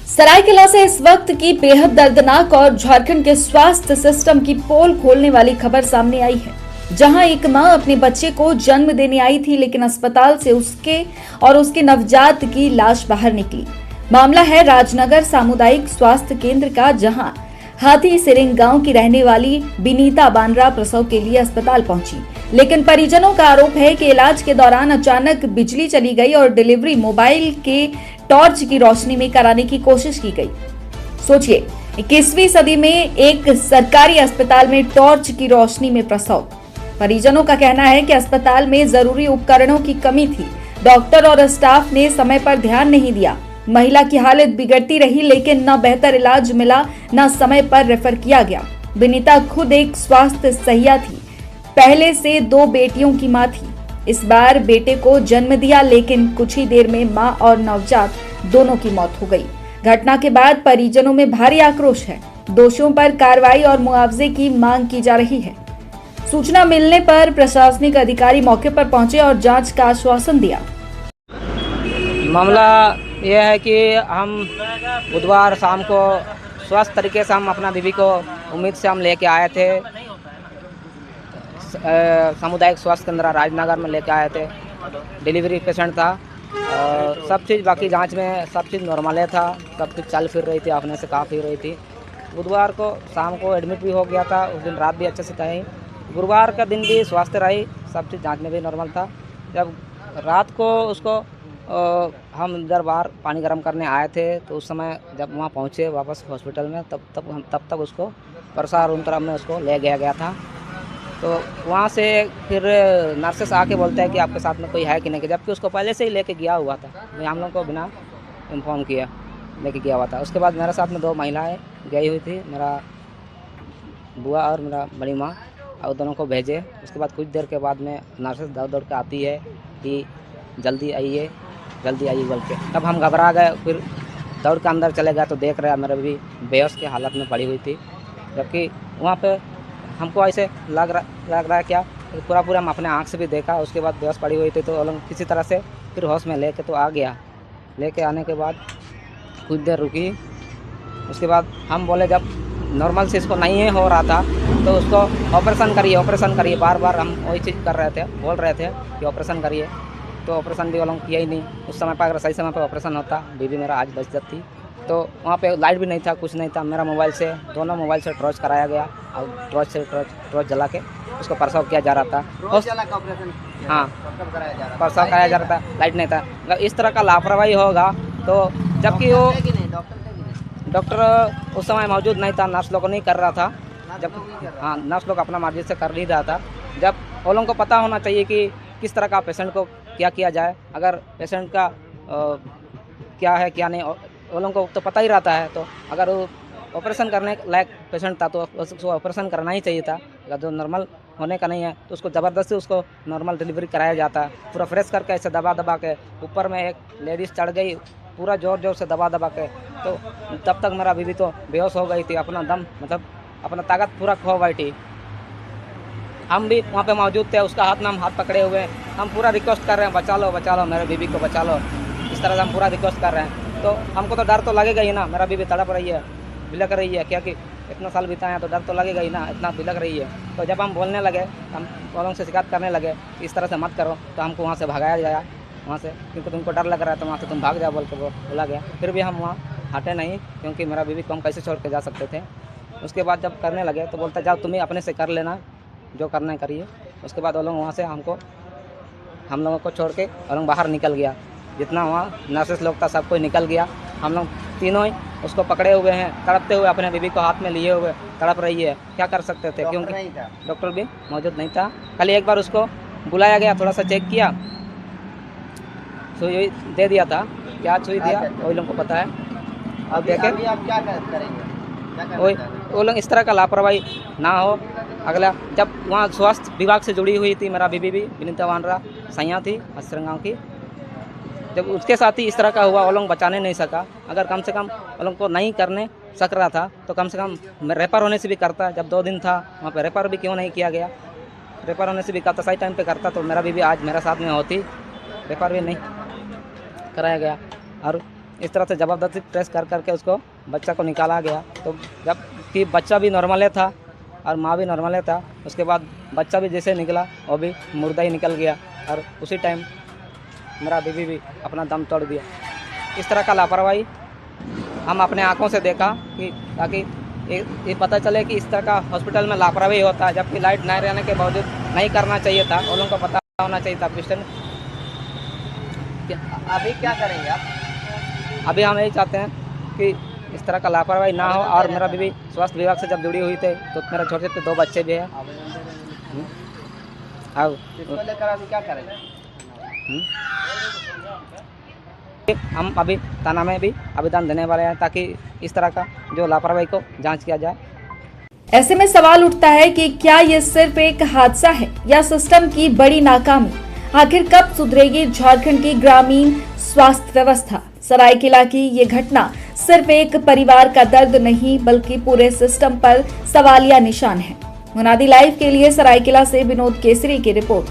सरायकेला से इस वक्त की बेहद दर्दनाक और झारखंड के स्वास्थ्य सिस्टम की पोल खोलने वाली खबर सामने आई है, जहां एक मां अपने बच्चे को जन्म देने आई थी, लेकिन अस्पताल से उसके और उसके नवजात की लाश बाहर निकली। मामला है राजनगर सामुदायिक स्वास्थ्य केंद्र का, जहां हाथी सिरिंग गांव की रहने वाली बिनीता बानरा प्रसव के लिए अस्पताल पहुंची, लेकिन परिजनों का आरोप है कि इलाज के दौरान अचानक बिजली चली गई और डिलीवरी मोबाइल के टॉर्च की रोशनी में कराने की कोशिश की गई। सोचिए, 21वीं सदी में एक सरकारी अस्पताल में टॉर्च की रोशनी में प्रसव। परिजनों का कहना है कि अस्पताल में जरूरी उपकरणों की कमी थी, डॉक्टर और स्टाफ ने समय पर ध्यान नहीं दिया। महिला की हालत बिगड़ती रही, लेकिन न बेहतर इलाज मिला, न समय पर रेफर किया गया। बिनीता खुद एक स्वास्थ्य सहिया थी, पहले से 2 बेटियों की मां थी। इस बार बेटे को जन्म दिया, लेकिन कुछ ही देर में मां और नवजात दोनों की मौत हो गई। घटना के बाद परिजनों में भारी आक्रोश है। दोषियों पर कार्रवाई और मुआवजे की मांग की जा रही है। सूचना मिलने पर प्रशासनिक अधिकारी मौके पर पहुंचे और जांच का आश्वासन दिया। मामला यह है कि हम बुधवार शाम को स्वस्थ तरीके से हम अपना बीवी को उम्मीद से हम लेके आए थे। सामुदायिक स्वास्थ्य केंद्र राजनगर में लेके आए थे। डिलीवरी पेशेंट था। सब चीज़ बाकी जांच में सब चीज़ नॉर्मल था। सब कुछ चल फिर रही थी, अपने से कहा फिर रही थी। बुधवार को शाम को एडमिट भी हो गया था। उस दिन रात भी अच्छे से कहीं। गुरुवार का दिन भी स्वस्थ रही, सब चीज़ जांच में भी नॉर्मल था। जब रात को उसको हम इधर बाहर पानी गर्म करने आए थे, तो उस समय जब वहाँ पहुँचे वापस हॉस्पिटल में, तब तक उसको परसा रूम तरफ में उसको ले गया था। तो वहाँ से फिर नर्सेस आके बोलते हैं कि आपके साथ में कोई है कि नहीं, जबकि उसको पहले से ही लेके गया हुआ था। हम लोग को बिना इन्फॉर्म किया लेके गया हुआ था। उसके बाद मेरे साथ में 2 महिलाएं गई हुई थी, मेरा बुआ और मेरा बड़ी माँ, और दोनों को भेजे। उसके बाद कुछ देर के बाद में नर्सेस दौड़ के आती है कि जल्दी आइए बोल के। तब हम घबरा गए, फिर दौड़ के अंदर चले गए तो देख रहे हैं मेरे भी बेहोश की हालत में पड़ी हुई थी। जबकि वहाँ पे हमको ऐसे लग रहा है क्या, पूरा हम अपने आँख से भी देखा। उसके बाद बेहोश पड़ी हुई थी, तो लोग किसी तरह से फिर होश में लेके तो आ गया। लेके आने के बाद कुछ देर रुकी। उसके बाद हम बोले, जब नॉर्मल से इसको नहीं हो रहा था तो उसको ऑपरेशन करिए। बार हम वही चीज़ बोल रहे थे कि ऑपरेशन करिए। तो ऑपरेशन भी वो लोग किया ही नहीं। उस समय पर अगर सही समय पर ऑपरेशन होता, बीवी मेरा आज बच जाती। तो वहाँ पे लाइट भी नहीं था, कुछ नहीं था। मेरा मोबाइल से, दोनों मोबाइल से टॉर्च कराया गया, और टॉर्च जला के उसको प्रसव किया जा रहा था। हाँ, प्रसव कराया जा रहा था, लाइट नहीं था। अगर इस तरह का लापरवाही होगा तो, जबकि वो डॉक्टर उस समय मौजूद नहीं था, नर्स लोग नहीं कर रहा था। जब हाँ, नर्स लोग अपना मर्जी से कर नहीं रहा था। जब वो लोगों को पता होना चाहिए कि किस तरह का पेशेंट को क्या किया जाए। अगर पेशेंट का क्या है क्या नहीं, वो लोगों को तो पता ही रहता है। तो अगर वो ऑपरेशन करने लायक पेशेंट था तो उसको ऑपरेशन करना ही चाहिए था। अगर जो नॉर्मल होने का नहीं है तो उसको ज़बरदस्ती उसको नॉर्मल डिलीवरी कराया जाता है। पूरा फ्रेश करके ऐसे दबा के, ऊपर में एक लेडीज़ चढ़ गई, पूरा ज़ोर से दबा के। तो तब तक मेरा बीवी तो बेहोश हो गई थी, अपना दम मतलब अपना ताकत पूरा खो गई थी। हम भी वहाँ पे मौजूद थे, उसका हाथ में हम हाथ पकड़े हुए। हम पूरा रिक्वेस्ट कर रहे हैं, बचा लो मेरे बीवी को बचा लो। इस तरह से हम पूरा रिक्वेस्ट कर रहे हैं। तो हमको तो डर तो लगेगा ही ना, मेरा बीवी तड़प रही है, बिलक रही है, क्या कि इतना साल बिताए हैं तो डर तो लगेगा ही ना, इतना बिलक रही है। तो जब हम बोलने लगे, हम लोगों से शिकायत करने लगे इस तरह से मत करो, तो हमको वहाँ से भगाया गया, वहाँ से, क्योंकि तुमको डर लग रहा है तो वहाँ से तुम भाग जाओ बोल के बोला गया। फिर भी हम वहाँ हटे नहीं, क्योंकि मेरा बीवी को हम कैसे छोड़ के जा सकते थे। उसके बाद जब करने लगे तो बोलता, जाओ तुम्हें अपने से कर लेना, जो करना है करिए। उसके बाद वो लोग वहाँ से हम लोगों को छोड़ के वो लोग बाहर निकल गया। जितना वहाँ नर्सेस लोग था सब कोई निकल गया। हम लोग तीनों ही उसको पकड़े हुए हैं, तड़पते हुए, अपने बीवी को हाथ में लिए हुए तड़प रही है। क्या कर सकते थे, क्योंकि डॉक्टर भी मौजूद नहीं था। खाली एक बार उसको बुलाया गया, थोड़ा सा चेक किया, सुई दे दिया था। क्या सुई दिया वही लोगों को पता है। अब देखें क्या करेंगे, वो लोग इस तरह का लापरवाही ना हो। अगला, जब वहाँ स्वास्थ्य विभाग से जुड़ी हुई थी मेरा बीबी भी, बिनीता बानरा सैया थी गाँव की। जब उसके साथ ही इस तरह का हुआ, वो लोग बचाने नहीं सका। अगर कम से कम वो लोग को नहीं करने सक रहा था तो कम से कम रेफर होने से भी करता। जब 2 दिन था वहाँ पे, रेफर भी क्यों नहीं किया गया? रेफर होने से भी करता, सही टाइम पे करता तो मेरा बीबी आज मेरे साथ में होती। रेफर भी नहीं कराया गया। और इस तरह से ज़बरदस्ती प्रेस कर करके उसको बच्चा को निकाला गया। तो जब कि बच्चा भी नॉर्मल था और माँ भी नॉर्मल था, उसके बाद बच्चा भी जैसे निकला वो भी मुर्दा ही निकल गया और उसी टाइम मेरा बीवी भी अपना दम तोड़ दिया। इस तरह का लापरवाही हम अपने आंखों से देखा कि ताकि ये पता चले कि इस तरह का हॉस्पिटल में लापरवाही होता है, जबकि लाइट नहीं रहने के बावजूद नहीं करना चाहिए था। उन लोगों को पता होना चाहिए था पेशेंट। अभी क्या करेंगे आप? अभी हम यही चाहते हैं कि इस तरह का लापरवाही ना हो। और मेरा बीवी स्वास्थ्य विभाग से जब जुड़ी हुई थी तो मेरा छोटे छोटे 2 बच्चे भी हैं। अब इसको लेकर अभी क्या करेंगे? हम अभी थाना में भी आवेदन देने वाले हैं ताकि इस तरह का जो लापरवाही को जांच किया जाए। ऐसे में सवाल उठता है कि क्या ये सिर्फ एक हादसा है या सिस्टम की बड़ी नाकामी? आखिर कब सुधरेगी झारखंड की ग्रामीण स्वास्थ्य व्यवस्था? सरायकेला की ये घटना सिर्फ एक परिवार का दर्द नहीं बल्कि पूरे सिस्टम पर सवालिया निशान है। मुनादी लाइव के लिए सरायकेला से विनोद केसरी की रिपोर्ट।